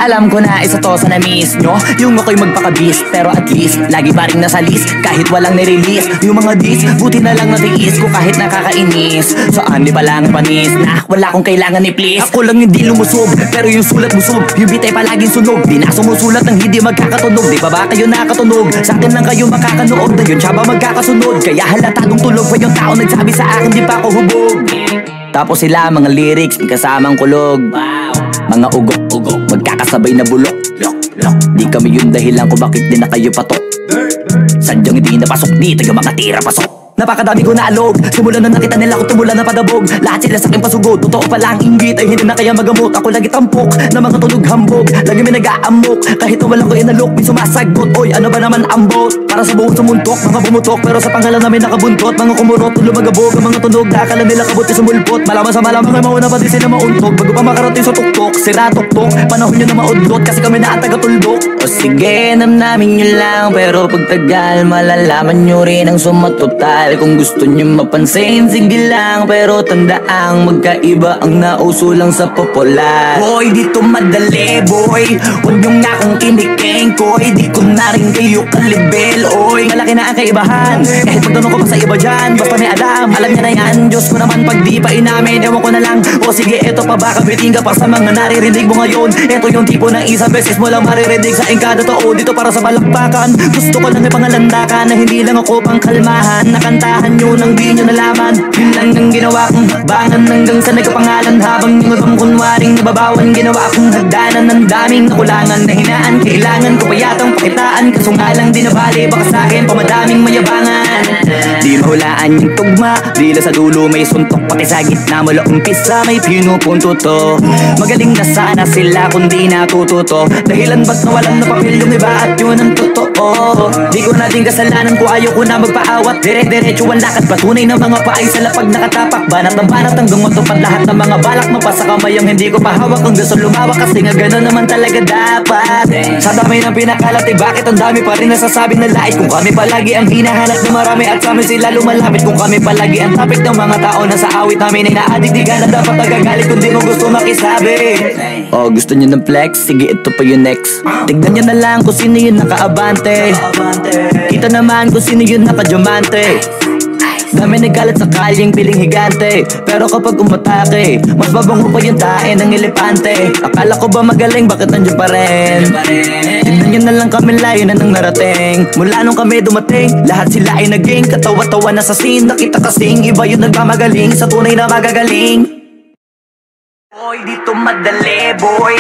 Alam ko na isa to sa na-miss nyo, yung ako'y magpakabis, pero at least lagi pa rin nasa list kahit walang nirelease. Yung mga dis, buti na lang natiis ko kahit nakakainis. Saan di pa lang panis na wala akong kailangan ni please. Ako lang hindi lumusob, pero yung sulat busog. Yung bitay palaging sunog, di na sumusulat ng hindi magkakatunog. Di ba ba kayo nakatunog? Sa akin lang kayo makakanood, na yun siya ba magkakasunod? Kaya halatadong tulog pa yung tao nagsabi sa akin di pa ako hubog. Tapos sila mga lyrics, may kasamang kulog. Mga ugok-ugok, magkakasabay na bulok. Di kami yung dahilan kung bakit di na kayo patok. Sadyang hindi napasok, di tayo makatira pasok. Napakadami ko na alog, simulan na nakita nila ko tumulan na padabog. Lahat sila sa akin pasugod, totoo pala ang inggit ay hindi na kaya magamot. Ako lagi tampok, na mga tunog hambog. Lagi may nag-aamok, kahit na wala ko inalok. May sumasagot, oy ano ba naman ambot? Para sa buong sumuntok, mga bumutok. Pero sa pangalan namin nakabuntot, mga kumurot, tulo magabog. Ang mga tunog, nakakala nila kabuti sumulpot. Malaman sa malamang ay mauna pa din sila mauntog. Bago pa makarating sa tuktok, sira tuktok. Panahon nyo na maudlot, kasi kami na ang taga-tuldok. O sige, namnamin nyo lang, pero pagtagal malalaman nyo rin ang sumatotal. Kung gusto nyo mapansin, sige lang, pero tandaang magkaiba ang nauso lang sa popular. Boy, dito madali, boy. Huwag nyo nga akong kiniking, koy. Di ko na rin kayo kalibel, oy. Malaki na ang kaibahan, kahit pagtanong ko pa sa iba dyan. Basta may alam niya na yan. Diyos ko naman pag di pa inamin, ewan ko na lang. O sige, eto pa ba, kabitin ka pa sa mga naririnig mo ngayon. Eto yung tipo ng isang beses mo lang maririnig sa engkada to. Dito para sa balakbakan, gusto ko lang ipangalandakan na hindi lang ako pang kalmahan. Nakantahan nyo nang di nyo nalaman, yun lang ang ginawa kong bangan hanggang sa nagkapangalan. Habang yung ibang kunwaring nababawan, ginawa akong hagdanan ng daming nakulangan na hinaan. Kailangan ko pa yatang pakitaan, kaso nga lang di nabali, baka sa'kin pamadaming mayabangan. Di mahulaan yung tugma, dila sa dulo may suntok, pati sa gitna mula umpisa may pinupunto to. Magaling na sana sila kung di natututo, dahilan ba't nawalan na papel yung iba at yun ang totoo. Di ko na din kasalanan ko, ayaw ko na magpaawat. Dire-diretso ang lakad, patunay ng mga paay sa lapag nakatapak. Banat ng banat hanggang matupad lahat ng mga balak mo pa sa kamay ang hindi ko pahawak. Ang gusto lumawak kasi nga gano'n naman talaga dapat. Sa dami ng pinakalat, bakit ang dami pa rin nasasabi na lait? Kung kami palagi ang hinahanap ng marami at sa amin sila lumalapit. Kung kami palagi ang topic ng mga tao na sa awit namin ay naadik, di ka na dapat nagagalit kung di mo gusto makisabi. Oh, gusto nyo ng flex? Sige, ito pa yung next. Tignan nyo na lang kung sino yung nakaabante. Kita naman kung sino yung nakadiamante. Dami nagkalat sa kalyeng piling higante, pero kapag umatake, mas babango pa yung tae ng elepante. Akala ko ba magaling, bakit nandiyan pa rin? Tignan nyo na lang kami, layo na nang narating. Mula nung kami dumating, lahat sila ay naging katawa-tawa na sa scene. Nakita kasing iba yung nagmamagaling sa tunay na magagaling. Boy, dito madali, boy.